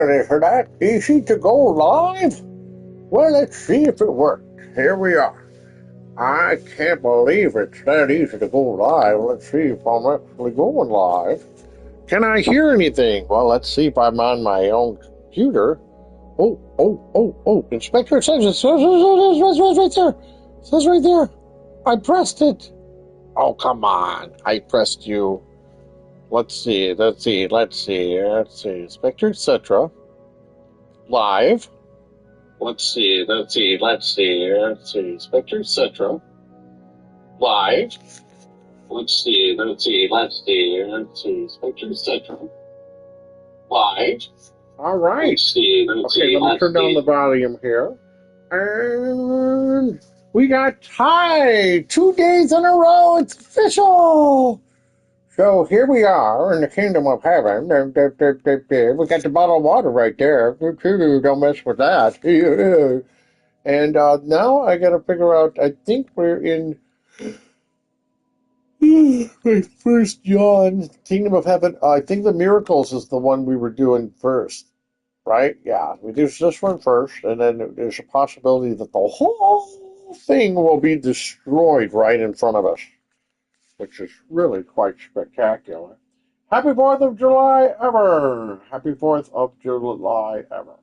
Is that easy to go live? Well, let's see if it worked. Here we are. I can't believe it's that easy to go live. Let's see if I'm actually going live. Can I hear anything? Well, let's see if I'm on my own computer. Oh. Inspector says it says right there. It says right there. I pressed it. Oh, come on. I pressed you. Let's see. Inspector, etc. Live. Let's see. Inspector, etc. Live. Let's see. Inspector, etc. Live. All right. Okay, let me turn down the volume here. And we got tied 2 days in a row. It's official. So here we are in the kingdom of heaven. We got the bottle of water right there. Don't mess with that. And now I got to figure out. I think we're in First John, Kingdom of Heaven. I think the miracles is the one we were doing first, right? Yeah, we do this one first, and then there's a possibility that the whole thing will be destroyed right in front of us, which is really quite spectacular. Happy 4th of July ever! Happy 4th of July ever.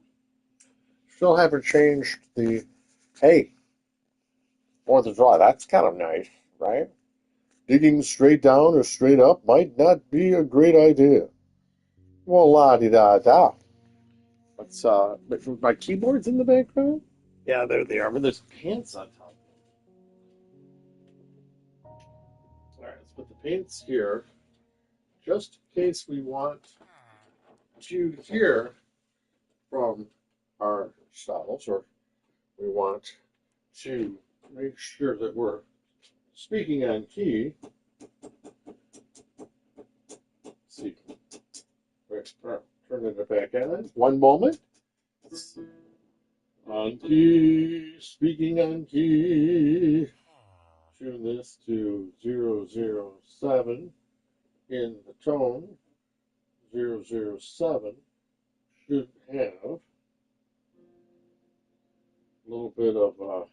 Still haven't changed the, hey, 4th of July, that's kind of nice, right? Digging straight down or straight up might not be a great idea. Well, la-di-da-da. Let's, my keyboard's in the background? Yeah, there they are, but there's pants on top. All right, let's put the pants here, just in case we want to hear from our styles, or we want to make sure that we're speaking on key. Let's see. Let's turn it back on. One moment. On key, speaking on key. Tune this to 007 in the tone. 007 should have a little bit of, oh,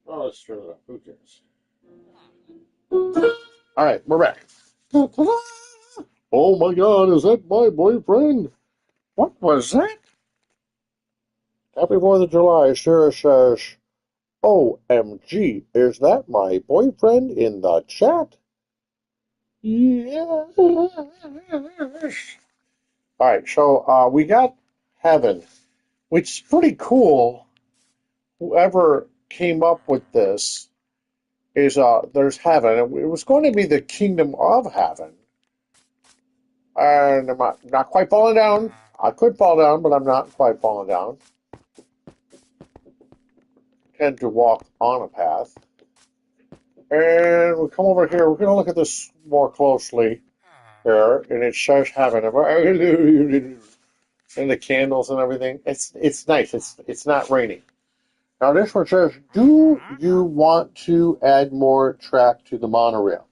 let's turn it up. Who cares? All right, we're back. Oh my God, is that my boyfriend? What was that? Happy 4th of July, Sarah says, OMG, is that my boyfriend in the chat? Yes. All right, so we got heaven, which is pretty cool. Whoever came up with this is there's heaven. It was going to be the kingdom of heaven. And I'm not quite falling down. I could fall down, but I'm not quite falling down. Tend to walk on a path. And we come over here. We're going to look at this more closely here. And it says heaven. And the candles and everything. It's nice. It's not raining. Now this one says, do you want to add more track to the monorail?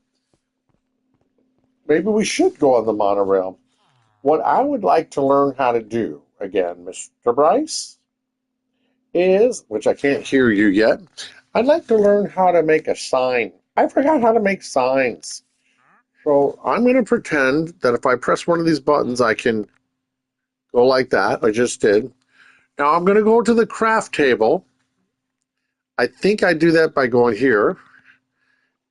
Maybe we should go on the monorail. What I would like to learn how to do, again, Mr. Bryce, is, which I can't hear you yet, I'd like to learn how to make a sign. I forgot how to make signs. So I'm going to pretend that if I press one of these buttons, I can go like that. I just did. Now I'm going to go to the craft table. I think I do that by going here.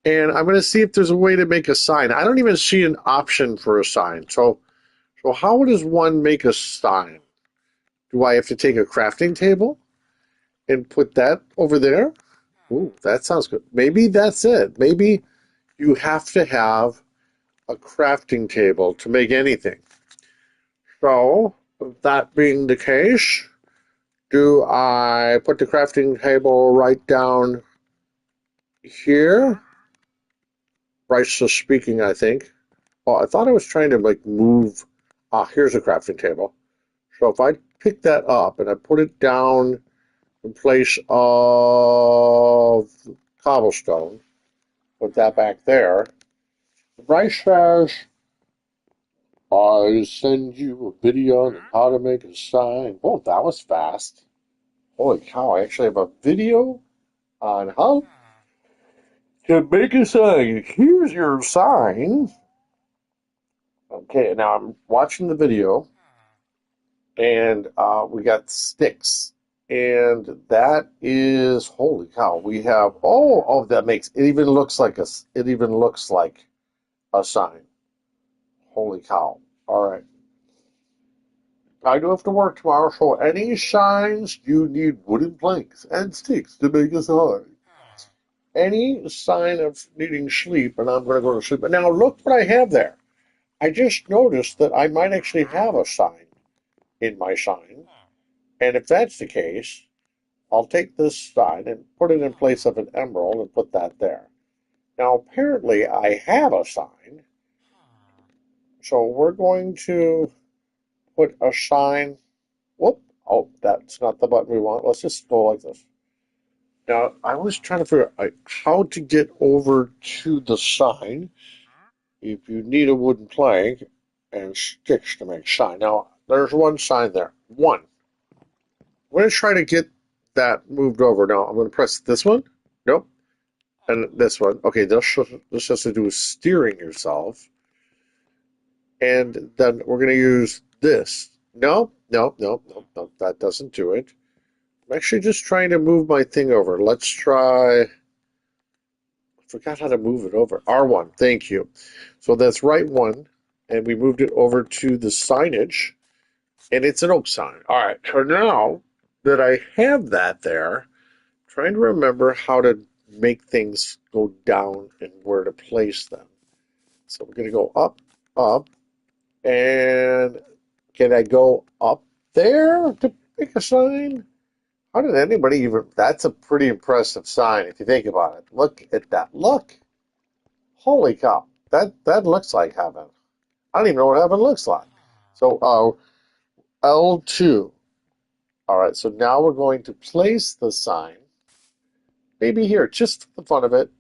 And I'm going to see if there's a way to make a sign. I don't even see an option for a sign. So how does one make a sign? Do I have to take a crafting table and put that over there? Ooh, that sounds good. Maybe that's it. Maybe you have to have a crafting table to make anything. So, that being the case, do I put the crafting table right down here? Bryce is speaking, I think. Well, I thought I was trying to move. Here's a crafting table. So if I pick that up and I put it down in place of cobblestone, put that back there. Bryce says, I send you a video on how to make a sign. Oh, that was fast. Holy cow, I actually have a video on how to make a sign. Here's your sign. Okay, now I'm watching the video, and we got sticks. And that is, holy cow, we have, that makes, it even looks like a sign. Holy cow. All right. I do have to work tomorrow, so any signs you need wooden planks and sticks to make a sign. Any sign of needing sleep, and I'm going to go to sleep. But now look what I have there. I just noticed that I might actually have a sign in my sign. And if that's the case, I'll take this sign and put it in place of an emerald and put that there. Now, apparently, I have a sign. So we're going to put a sign. Whoop. Oh, that's not the button we want. Let's just go like this. Now, I was trying to figure out how to get over to the sign if you need a wooden plank and sticks to make sign. Now, there's one sign there. One. I'm going to try to get that moved over. Now, I'm going to press this one. Nope. And this one. Okay, this has to do with steering yourself. And then we're going to use this. No, no, no, no, no. That doesn't do it. I'm actually just trying to move my thing over. Let's try. I forgot how to move it over. R1. Thank you. So that's right one. And we moved it over to the signage. And it's an oak sign. All right. So now that I have that there, trying to remember how to make things go down and where to place them. So we're going to go up, up, and can I go up there to make a sign? How did anybody even? That's a pretty impressive sign if you think about it. Look at that. Look. Holy cow. That looks like heaven. I don't even know what heaven looks like. So L2. All right, so now we're going to place the sign. Maybe here, just for the fun of it,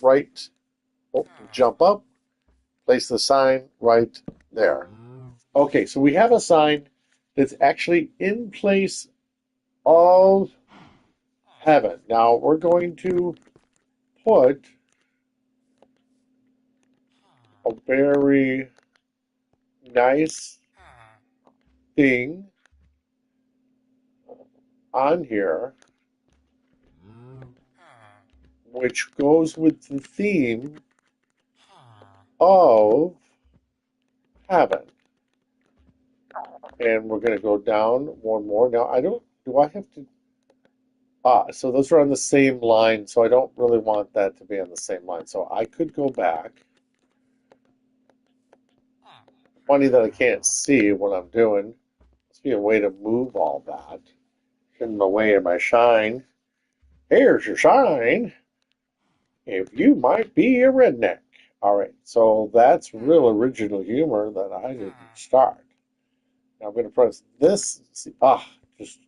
right, jump up, place the sign right there. Okay, so we have a sign that's actually in place of heaven. Now we're going to put a very nice thing on here, which goes with the theme of heaven. And we're going to go down one more. Now, do I have to? So those are on the same line, so I don't really want that to be on the same line. So I could go back. Funny that I can't see what I'm doing. Must be a way to move all that. In the way of my shine. Here's your sign. If you might be a redneck. All right, so that's real original humor that I didn't start. Now I'm going to press this. See, just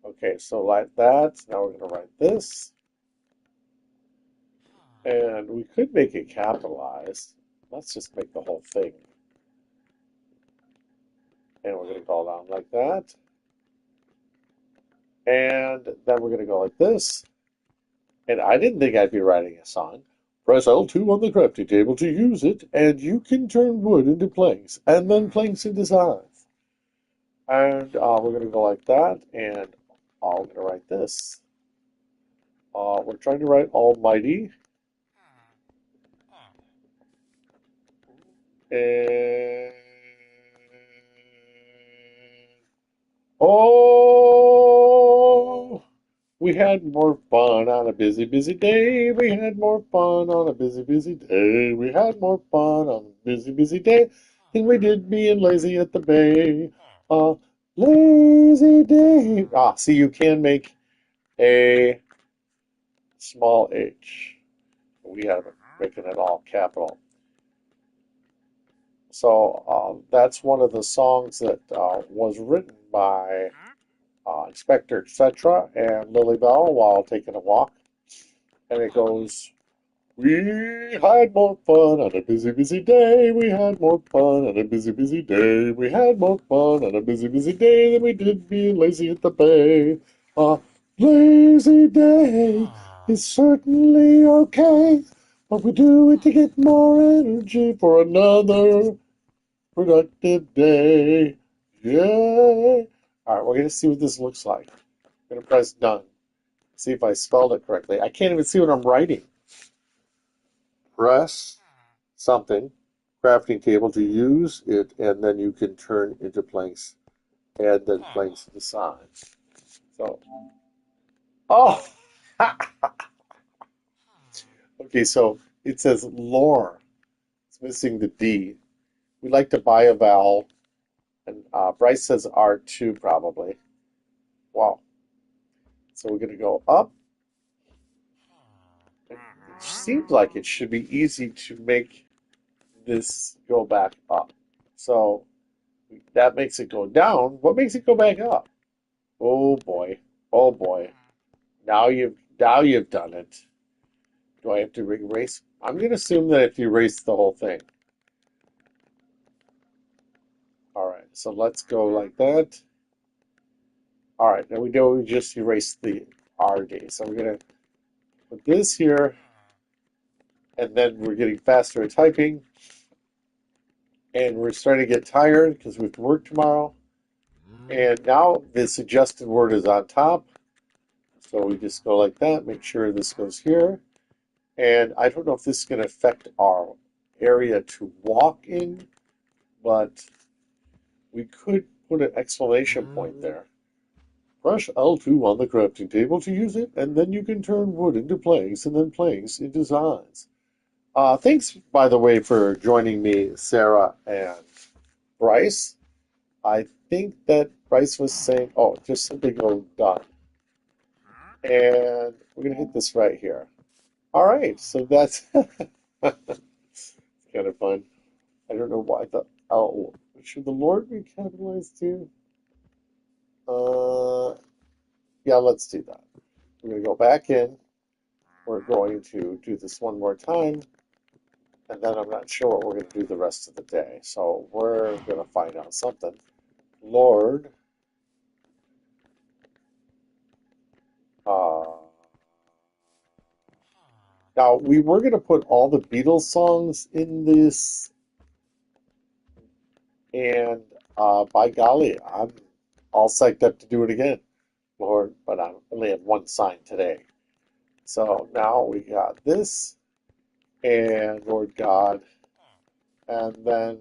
okay. So like that. Now we're going to write this, and we could make it capitalized. Let's just make the whole thing, and we're going to go down like that, and then we're going to go like this. And I didn't think I'd be writing a song. Press L2 on the crafting table to use it, and you can turn wood into planks, and then planks into signs. And we're going to go like that, and I'm going to write this. We're trying to write Almighty. And oh, we had more fun on a busy, busy day. We had more fun on a busy, busy day. We had more fun on a busy, busy day than we did being lazy at the bay. A lazy day. See, you can make a small h. We have it making it all capital. So that's one of the songs that was written by Inspector Etc. and Lily Bell while taking a walk. And it goes, We had more fun on a busy, busy day. We had more fun on a busy, busy day. We had more fun on a busy, busy day than we did being lazy at the bay. A lazy day is certainly okay, but we do it to get more energy for another productive day. Yay! All right, we're going to see what this looks like. I'm going to press done. See if I spelled it correctly. I can't even see what I'm writing. Press something, crafting table to use it, and then you can turn into planks, add then planks to the sides. So, oh, okay, so it says lore. It's missing the D. We'd like to buy a vowel, and Bryce says R2 probably. Wow. So we're going to go up. It seems like it should be easy to make this go back up. So that makes it go down. What makes it go back up? Oh boy. Oh boy. Now you've done it. Do I have to erase? I'm going to assume that if you erase the whole thing. All right, so let's go like that. All right, now we know we just erased the RD. So we're going to put this here, and then we're getting faster at typing, and we're starting to get tired because we have to work tomorrow. And now the suggested word is on top. So we just go like that, make sure this goes here. And I don't know if this is going to affect our area to walk in, but we could put an exclamation point there. Press L2 on the crafting table to use it, and then you can turn wood into planks and then planks into designs. Thanks, by the way, for joining me, Sarah and Bryce. I think that Bryce was saying, oh, just simply go done. And we're going to hit this right here. All right, so that's kind of fun. I don't know why the L. Should the Lord be capitalized too? Yeah, let's do that. We're going to go back in. We're going to do this one more time, and then I'm not sure what we're going to do the rest of the day. So we're going to find out something. Lord, uh, now we were going to put all the Beatles songs in this, and by golly, I'm all psyched up to do it again, Lord, but I only have one sign today. So now we got this, and Lord God, and then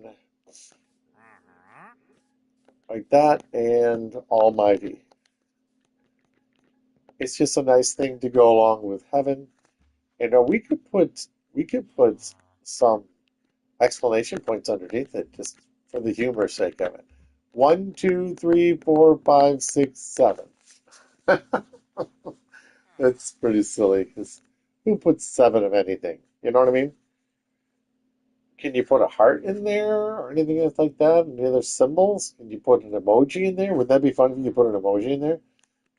like that, and Almighty. It's just a nice thing to go along with heaven. And we could put some exclamation points underneath it just for the humor sake of it. 1, 2, 3, 4, 5, 6, 7. That's pretty silly because who puts seven of anything? You know what I mean? Can you put a heart in there or anything else like that? Any other symbols? Can you put an emoji in there? Would that be fun if you put an emoji in there?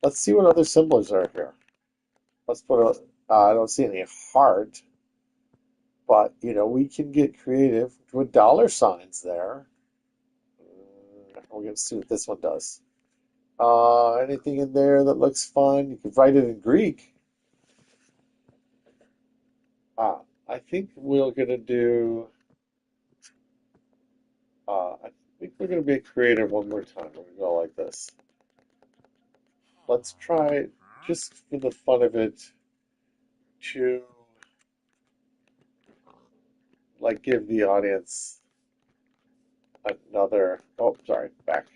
Let's see what other symbols are here. Let's put a, I don't see any heart, but we can get creative with dollar signs there. We're going to see what this one does. Anything in there that looks fun? You can write it in Greek. I think we're going to do, I think we're going to be creative one more time. We're going to go like this. Let's try, just for the fun of it, to like give the audience another, oh, sorry, back.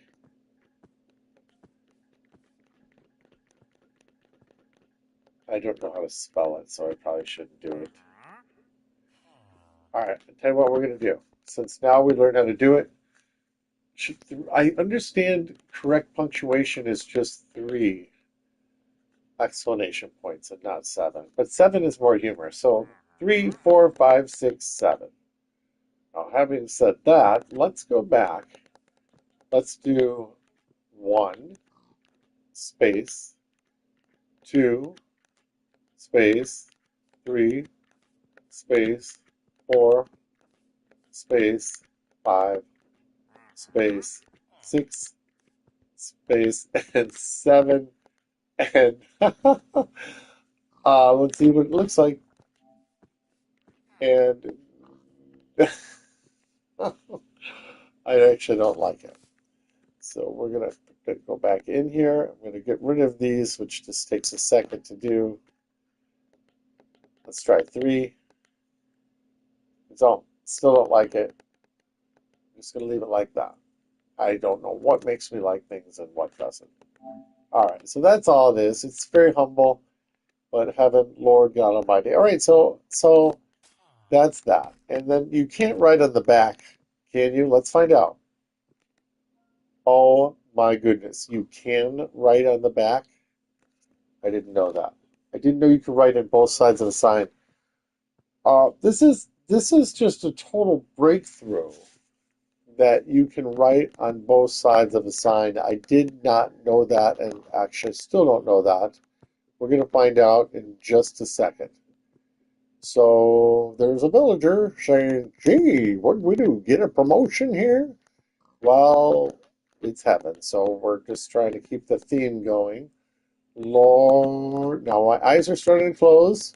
I don't know how to spell it, so I probably shouldn't do it. All right, I'll tell you what we're going to do. Since now we learned how to do it, I understand correct punctuation is just 3 exclamation points and not 7. But 7 is more humor. So 3, 4, 5, 6, 7. Now, having said that, let's go back. Let's do 1 space, 2 space, 3 space 4 space 5 space 6 space and 7 and let's see what it looks like. And I actually don't like it. So we're gonna go back in here. I'm gonna get rid of these, which just takes a second to do. Let's try 3. Still don't like it. I'm just gonna leave it like that. I don't know what makes me like things and what doesn't. All right, so that's all it is. It's very humble, but heaven, Lord God Almighty. All right, so that's that. And then you can't write on the back, can you? Let's find out. Oh my goodness, you can write on the back? I didn't know that. I didn't know you could write on both sides of the sign. This is just a total breakthrough that you can write on both sides of a sign. I did not know that, and actually still don't know that. We're going to find out in just a second. So there's a villager saying, gee, what did we do? Get a promotion here? Well, it's heaven. So we're just trying to keep the theme going. Lord, now my eyes are starting to close.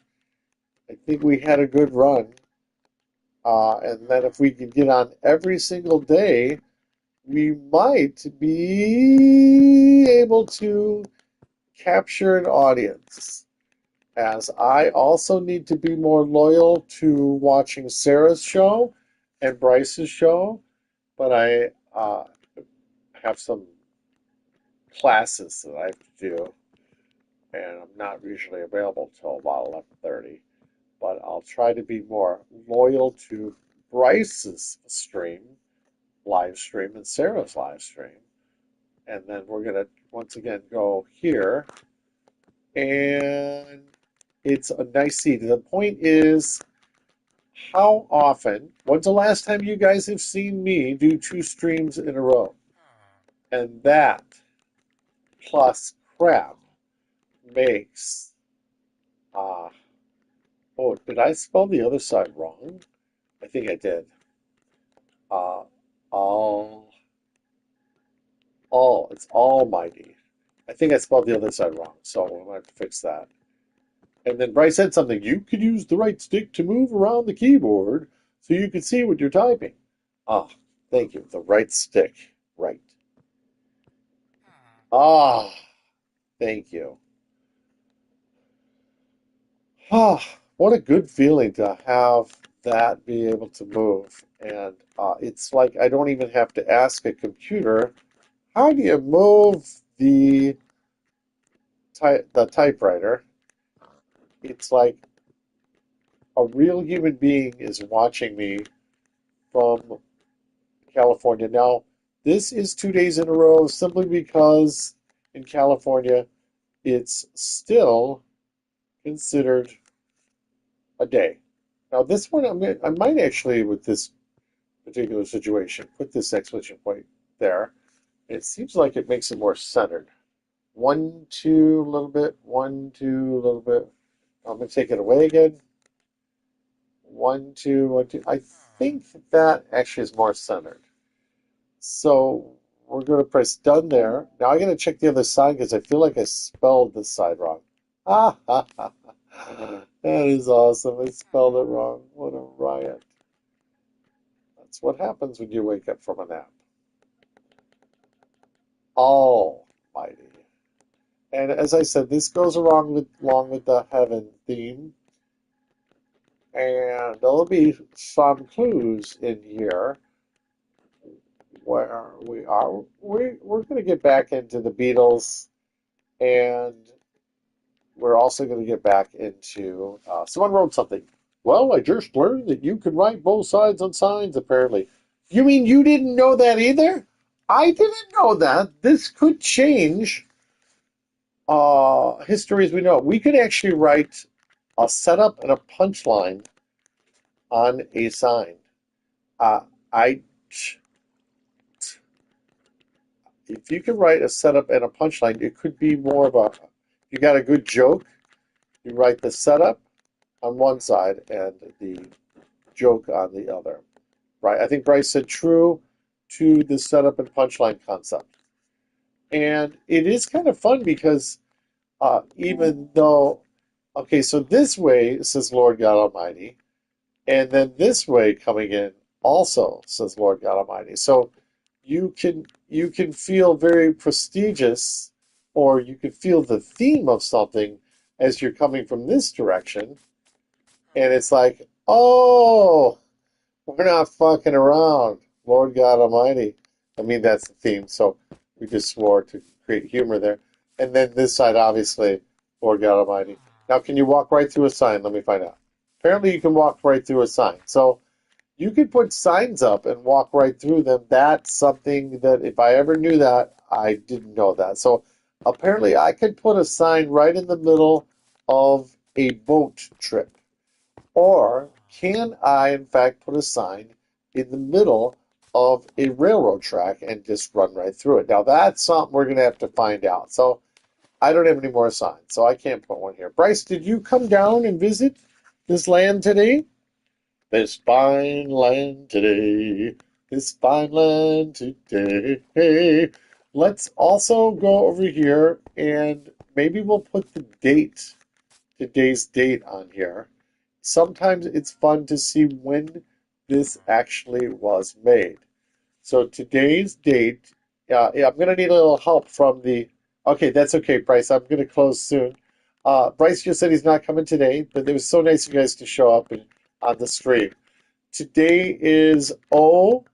I think we had a good run. And then if we could get on every single day, we might be able to capture an audience. As I also need to be more loyal to watching Sarah's show and Bryce's show, but I have some classes that I have to do, and I'm not usually available till about 11:30. But I'll try to be more loyal to Bryce's live stream, and Sarah's live stream. And then we're going to once again go here. And it's a nice seat. The point is, how often, when's the last time you guys have seen me do 2 streams in a row? And that plus crap makes, uh, oh, did I spell the other side wrong? I think I did. Uh, all, it's almighty. I think I spelled the other side wrong, so I'm going to have to fix that. And then Bryce said something. You could use the right stick to move around the keyboard so you could see what you're typing. Ah, thank you. The right stick. Right. Ah, thank you. Ah, what a good feeling to have that be able to move. And it's like I don't even have to ask a computer, how do you move the typewriter? It's like a real human being is watching me from California. Now, this is 2 days in a row simply because in California it's still considered a day. Now, this one I might actually, with this particular situation, put this exclamation point there. It seems like it makes it more centered. 1, 2, a little bit. 1, 2, a little bit. I'm going to take it away again. 1, 2, 1, 2. I think that actually is more centered. So we're going to press done there. Now I'm going to check the other side because I feel like I spelled this side wrong. Ah, ha, ha, ha. That is awesome. I spelled it wrong. What a riot. That's what happens when you wake up from a nap. Almighty. And as I said, this goes along with the heaven theme. And there'll be some clues in here where we are. We're going to get back into the Beatles, and we're also going to get back into. Someone wrote something. Well, I just learned that you can write both sides on signs, apparently. You mean you didn't know that either? I didn't know that. This could change history as we know it. We could actually write a setup and a punchline on a sign. Uh, I if you can write a setup and a punchline, it could be more of a, you got a good joke, you write the setup, on one side and the joke on the other. Right? I think Bryce said true to the setup and punchline concept. And it is kind of fun because even though, okay, so this way says Lord God Almighty, and then this way coming in also says Lord God Almighty. So you can feel very prestigious, or you can feel the theme of something as you're coming from this direction, and it's like, oh, we're not fucking around, Lord God Almighty. I mean, that's the theme, so we just swore to create humor there. And then this side, obviously, Lord God Almighty. Now, can you walk right through a sign? Let me find out. Apparently, you can walk right through a sign. So you could put signs up and walk right through them. That's something that if I ever knew that, I didn't know that. So apparently, I could put a sign right in the middle of a boat trip. Or can I, in fact, put a sign in the middle of a railroad track and just run right through it? Now, that's something we're going to have to find out. So, I don't have any more signs, so I can't put one here. Bryce, did you come down and visit this land today? This fine land today. This fine land today. Let's also go over here and maybe we'll put the date, today's date on here. Sometimes it's fun to see when this actually was made. So today's date, yeah, I'm going to need a little help from the. Okay, that's okay, Bryce. I'm going to close soon. Bryce just said he's not coming today, but it was so nice of you guys to show up on the stream. Today is 08.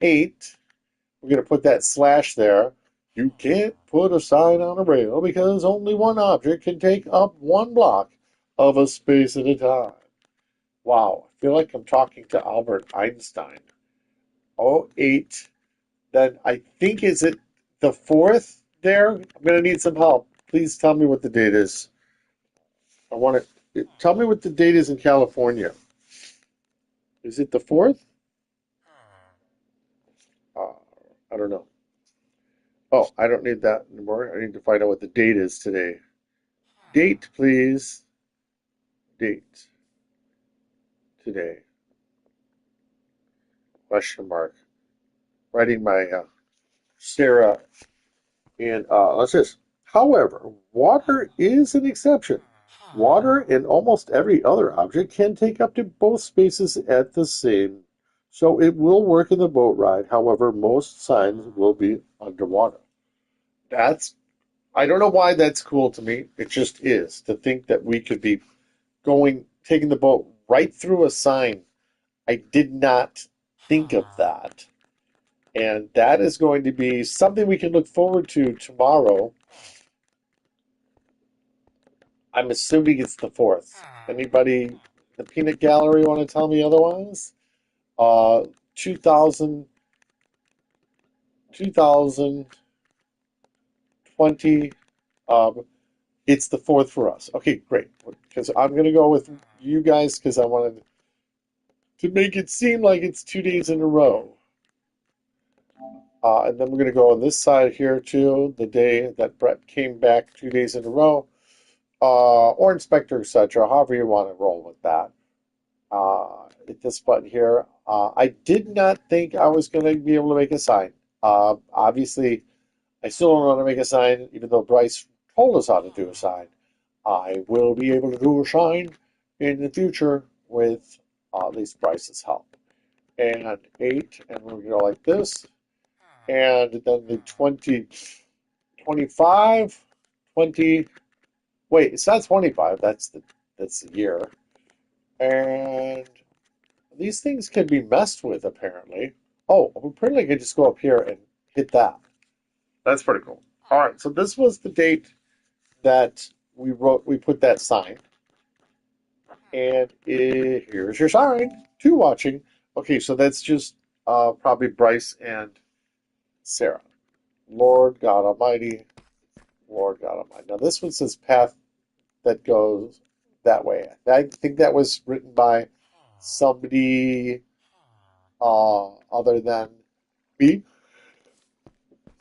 We're going to put that slash there. You can't put a sign on a rail because only one object can take up one block of a space at a time. Wow, I feel like I'm talking to Albert Einstein. 08. Then I think is it the 4th there? I'm going to need some help. Please tell me what the date is. I want to tell me what the date is in California. Is it the 4th? Uh, I don't know. Oh, I don't need that anymore. I need to find out what the date is today. Date, please. Date today. Question mark. Writing my Sarah and let's just. However, water is an exception. Water and almost every other object can take up to both spaces at the same, so it will work in the boat ride. However, most signs will be underwater. That's, I don't know why that's cool to me. It just is to think that we could be taking the boat right through a sign. I did not think of that. And that is going to be something we can look forward to tomorrow. I'm assuming it's the 4th. Anybody, the Peanut Gallery, want to tell me otherwise? Uh, 2000, 2020, it's the 4th for us. Okay, great. Because I'm going to go with you guys because I wanted to make it seem like it's 2 days in a row. And then we're going to go on this side here too, the day that Brett came back 2 days in a row, or Inspector, etc., however you want to roll with that. Hit this button here. I did not think I was going to be able to make a sign. Obviously, I still don't know how to make a sign, even though Bryce told us how to do a sign. I will be able to do a sign in the future with at least Bryce's help. And 8, and we're going to go like this. And then the 20, 25, 20. Wait, it's not 25. That's the year. And these things can be messed with, apparently. Oh, apparently I could just go up here and hit that. That's pretty cool. All right, so this was the date that we put that sign. And here's your sign to watching. Okay, so that's just probably Bryce and Sarah. Lord God Almighty, Lord God Almighty. Now this one says path that goes that way. I think that was written by somebody other than me.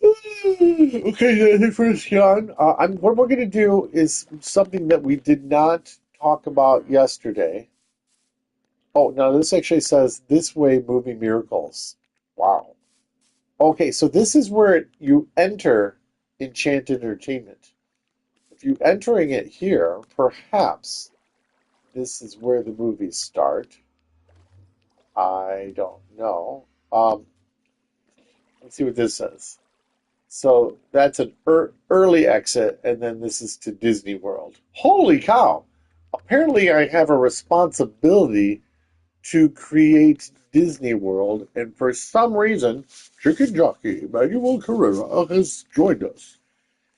Okay, first, John. What we're going to do is something that we did not talk about yesterday. Oh, now this actually says this way movie miracles. Wow. Okay, so this is where you enter Enchanted Entertainment. If you entering it here, perhaps this is where the movies start. I don't know. Let's see what this says. So that's an early exit, and then this is to Disney World. Holy cow! Apparently, I have a responsibility to create Disney World, and for some reason, Chicken Jockey Emmanuel Carrera has joined us.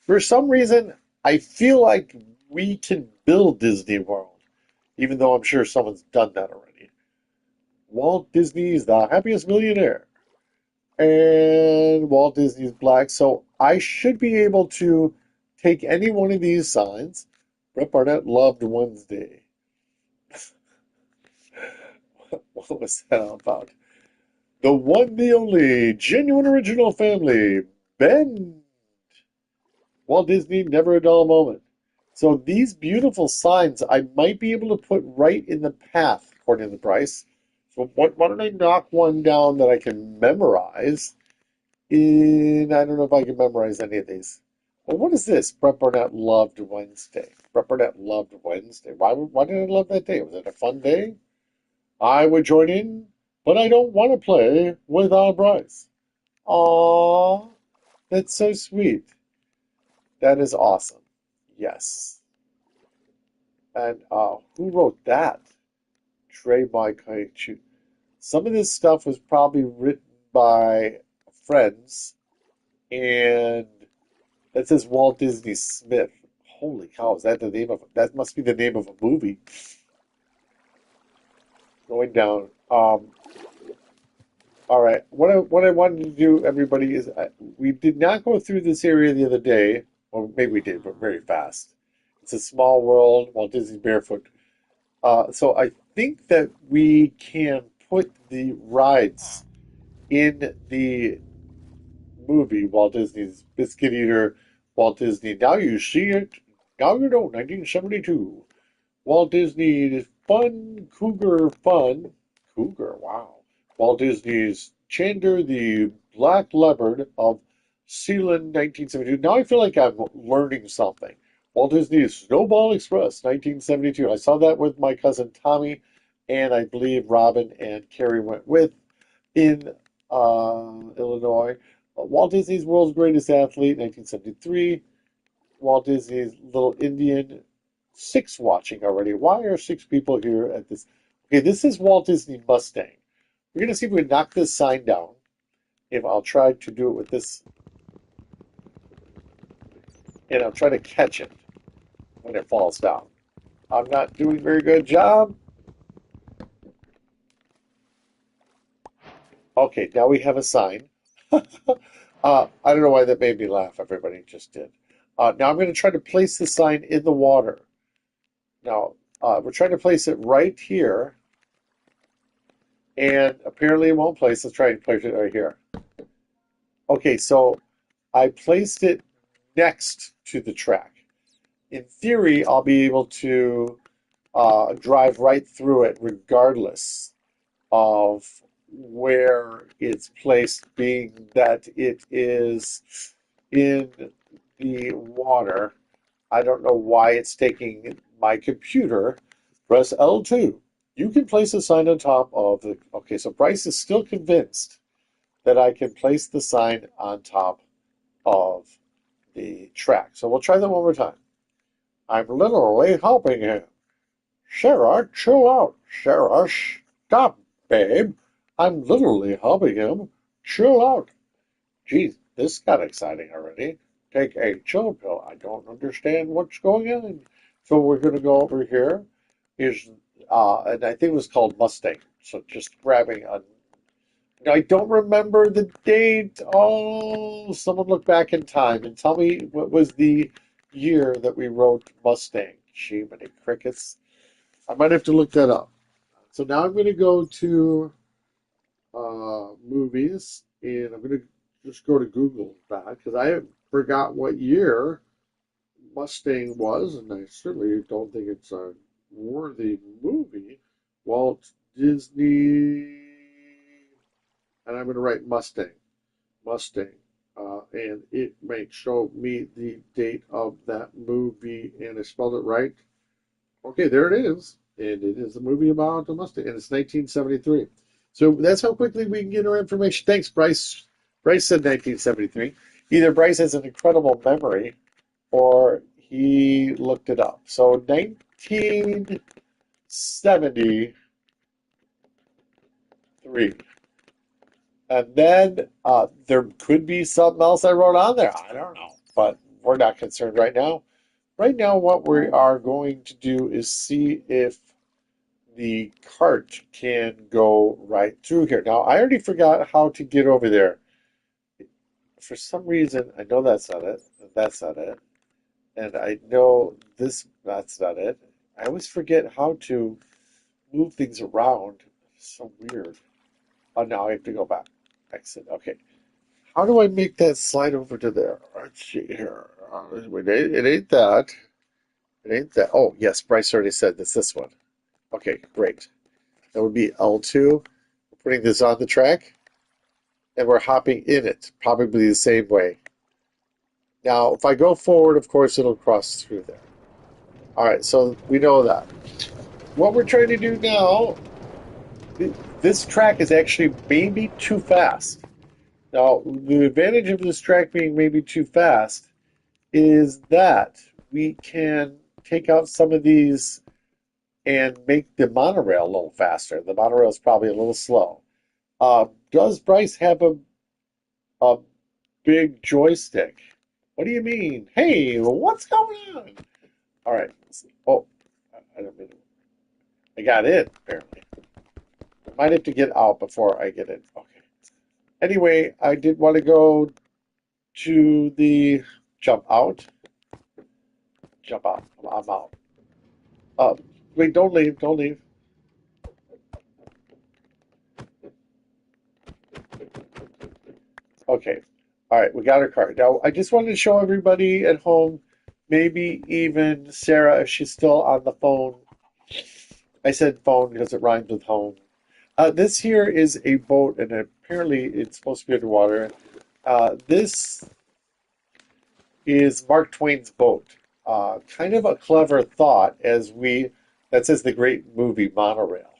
For some reason, I feel like we can build Disney World, even though I'm sure someone's done that already. Walt Disney's the happiest millionaire, and Walt Disney's black. So I should be able to take any one of these signs. Brett Barnett loved Wednesday. What was that all about? The one, the only, genuine original family, Ben. Walt Disney, never a dull moment. So these beautiful signs I might be able to put right in the path, according to the price. So why don't I knock one down that I can memorize? And I don't know if I can memorize any of these. Well, what is this? Brett Burnett loved Wednesday. Brett Burnett loved Wednesday. Why did I love that day? Was it a fun day? I would join in, but I don't want to play without Bryce. Aww, that's so sweet. That is awesome. Yes. And who wrote that? Trey Mike. Some of this stuff was probably written by friends, and that says Walt Disney Smith. Holy cow, is that the name of that must be the name of a movie. Going down. All right. What I wanted to do, everybody, is we did not go through this area the other day. Or maybe we did, but very fast. It's a small world. Walt Disney's Barefoot. So I think that we can put the rides in the movie Walt Disney's Biscuit Eater, Walt Disney. Now you see it. Now you know, 1972. Walt Disney's Fun Cougar Fun. Cougar, wow. Walt Disney's Chander the Black Leopard of Sealand, 1972. Now I feel like I'm learning something. Walt Disney's Snowball Express, 1972. I saw that with my cousin Tommy, and I believe Robin and Carrie went with in Illinois. Walt Disney's World's Greatest Athlete, 1973. Walt Disney's Little Indian. Six watching already. Why are six people here at this? Okay, this is Walt Disney Mustang. We're going to see if we can knock this sign down. If I'll try to do it with this, and I'll try to catch it when it falls down. I'm not doing a very good job. Okay, now we have a sign. I don't know why that made me laugh. Everybody just did. Now I'm going to try to place the sign in the water. Now, we're trying to place it right here, and apparently it won't place. Let's try and place it right here. Okay, so I placed it next to the track. In theory, I'll be able to drive right through it regardless of where it's placed, being that it is in the water. I don't know why it's taking my computer. Press L2. You can place a sign on top of the. Okay, so Bryce is still convinced that I can place the sign on top of the track. So we'll try that one more time. I'm literally helping him. Sarah, chill out. Sarah, stop, babe. I'm literally helping him. Chill out. Geez, this got exciting already. Take a chill pill. I don't understand what's going on. So we're going to go over here. Is and I think it was called Mustang. So just grabbing a. I don't remember the date. Oh, someone look back in time and tell me what was the year that we wrote Mustang. Gee, many crickets. I might have to look that up. So now I'm going to go to movies, and I'm going to just go to Google that because I forgot what year Mustang was, and I certainly don't think it's a worthy movie. Walt Disney, and I'm going to write Mustang. Mustang. And it might show me the date of that movie, and I spelled it right. Okay, there it is. And it is a movie about a Mustang, and it's 1973. So that's how quickly we can get our information. Thanks, Bryce. Bryce said 1973. Either Bryce has an incredible memory or he looked it up. So 1973. And then there could be something else I wrote on there. I don't know, but we're not concerned right now. Right now, what we are going to do is see if the cart can go right through here. Now, I already forgot how to get over there. For some reason, I know that's not it. That's not it. And I know that's not it. I always forget how to move things around. It's so weird. Oh, now I have to go back. Exit. Okay. How do I make that slide over to there? Let's see here. It ain't that. It ain't that. Oh, yes, Bryce already said this one. Okay, great. That would be L2. We're putting this on the track, and we're hopping in it, probably the same way. Now, if I go forward, of course, it'll cross through there. All right, so we know that. What we're trying to do now, this track is actually maybe too fast. Now, the advantage of this track being maybe too fast is that we can take out some of these and make the monorail a little faster. The monorail is probably a little slow. Does Bryce have a big joystick? What do you mean? Hey, what's going on? All right. Oh, I don't mean. I got in, apparently. I might have to get out before I get in. Okay. Anyway, I did want to go to the jump out. Jump out. I'm out. Wait, don't leave. Don't leave. Okay. All right, we got our card. Now, I just wanted to show everybody at home, maybe even Sarah, if she's still on the phone. I said phone because it rhymes with home. This here is a boat, and apparently it's supposed to be underwater. This is Mark Twain's boat. Kind of a clever thought that says the great movie Monorail.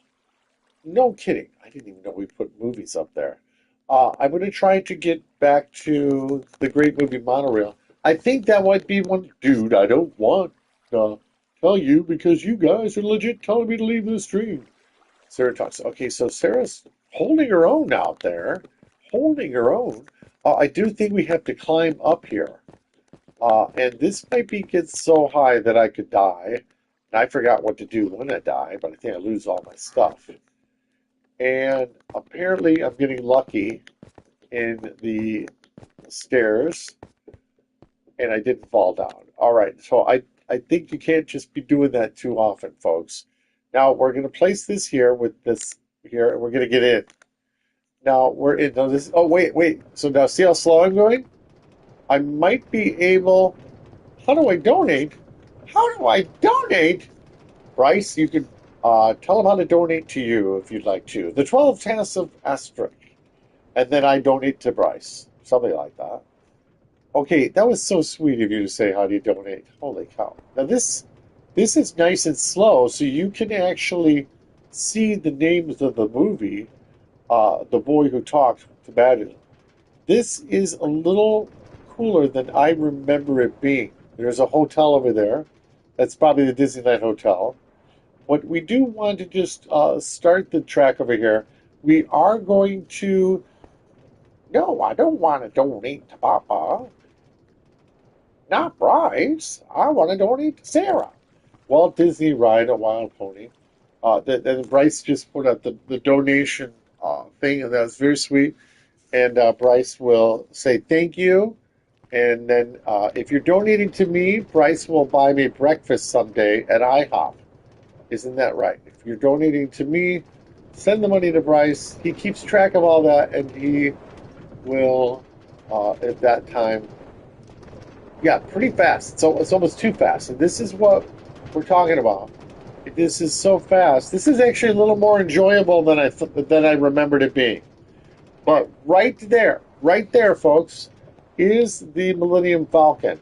No kidding. I didn't even know we put movies up there. I'm going to try to get back to the great movie Monorail. I think that might be one. Dude, I don't want to tell you because you guys are legit telling me to leave the stream. Sarah talks. Okay, so Sarah's holding her own out there. Holding her own. I do think we have to climb up here. And this might get so high that I could die. And I forgot what to do when I die, but I think I lose all my stuff. And apparently I'm getting lucky in the stairs, and I didn't fall down. All right, so I think you can't just be doing that too often, folks. Now we're going to place this here with this here, and we're going to get in. Now we're in. Now this. Oh wait. So now see how slow I'm going? I might be able. How do I donate? How do I donate? Bryce, you could tell them how to donate to you if you'd like to. The 12 tasks of Asterisk. And then I donate to Bryce. Something like that. Okay, that was so sweet of you to say how do you donate. Holy cow. Now this is nice and slow, so you can actually see the names of the movie, The Boy Who Talked to Badger. This is a little cooler than I remember it being. There's a hotel over there. That's probably the Disneyland Hotel. But we do want to just start the track over here. We are going to... No, I don't want to donate to Papa. Not Bryce. I want to donate to Sarah. Walt Disney Ride a Wild Pony. Then Bryce just put up the donation thing, and that was very sweet. And Bryce will say thank you. And then if you're donating to me, Bryce will buy me breakfast someday at IHOP. Isn't that right? If you're donating to me, send the money to Bryce. He keeps track of all that, and he will, at that time, yeah, pretty fast. So it's almost too fast. And this is what we're talking about. This is so fast. This is actually a little more enjoyable than than I remembered it being. But right there, folks, is the Millennium Falcon.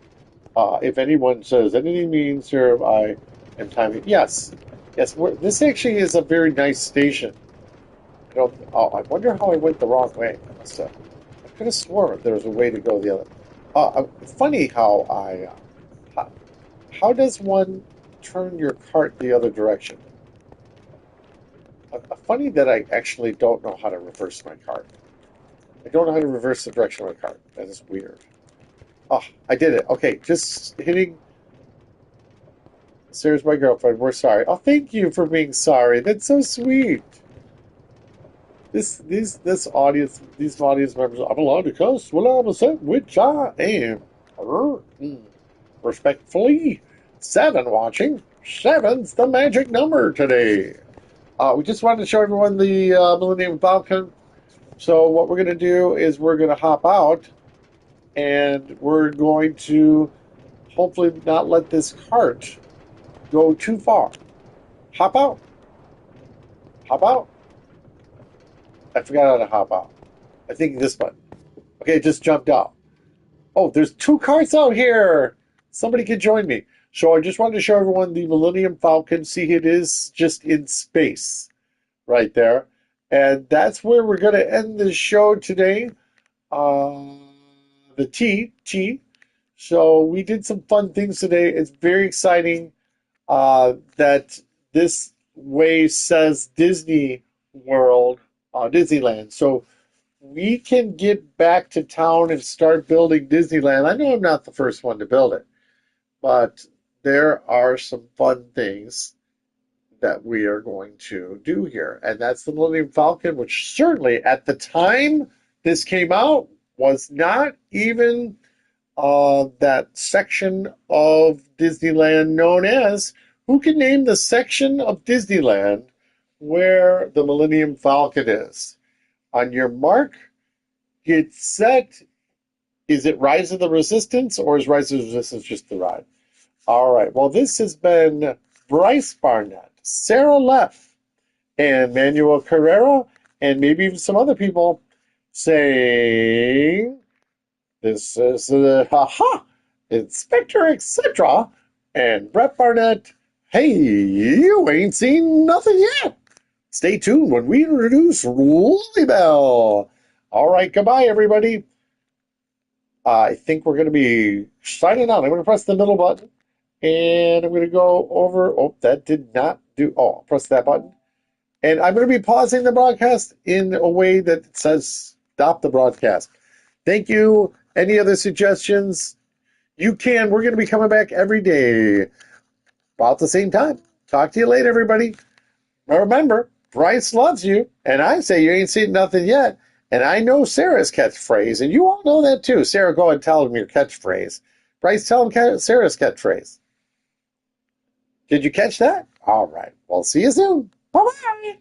If anyone says anything mean, sir, I am timing. Yes, yes. This actually is a very nice station. Oh, I wonder how I went the wrong way. I could have sworn there was a way to go the other. Funny how how does one turn your cart the other direction? Funny that I actually don't know how to reverse my cart. I don't know how to reverse the direction of my cart. That is weird. Oh, I did it. Okay, just hitting. Sarah's my girlfriend. We're sorry. Oh, thank you for being sorry. That's so sweet. This audience, these audience members, I'm allowed to cuss. Well, I'm a set, which I am. Respectfully, 7 watching. 7's the magic number today. We just wanted to show everyone the Millennium Falcon. So what we're going to do is we're going to hop out, and we're going to hopefully not let this cart go too far. Hop out. Hop out. I forgot how to hop out. I think this button. Okay, it just jumped out. Oh, there's 2 carts out here. Somebody can join me. So I just wanted to show everyone the Millennium Falcon. See, it is just in space right there. And that's where we're going to end the show today. The T. So we did some fun things today. It's very exciting that this way says Disney World, Disneyland. So we can get back to town and start building Disneyland. I know I'm not the first one to build it, but there are some fun things that we are going to do here. And that's the Millennium Falcon, which certainly at the time this came out was not even that section of Disneyland known as. Who can name the section of Disneyland where the Millennium Falcon is? On your mark, get set. Is it Rise of the Resistance or is Rise of the Resistance just the ride? All right. Well, this has been Bryce Barnett, Sarah Leff, and Manuel Carrera, and maybe even some other people saying this is Inspector Etc. and Brett Barnett. Hey, you ain't seen nothing yet. Stay tuned when we introduce Lily. All right, goodbye, everybody. I think we're going to be signing out. I'm going to press the middle button, and I'm going to go over. Oh, that did not do. Oh, I'll press that button. And I'm going to be pausing the broadcast in a way that says stop the broadcast. Thank you. Any other suggestions? You can. We're going to be coming back every day about the same time. Talk to you later, everybody. Remember, Bryce loves you, and I say you ain't seen nothing yet. And I know Sarah's catchphrase, and you all know that too. Sarah, go and tell him your catchphrase. Bryce, tell him Sarah's catchphrase. Did you catch that? All right. Well, see you soon. Bye-bye.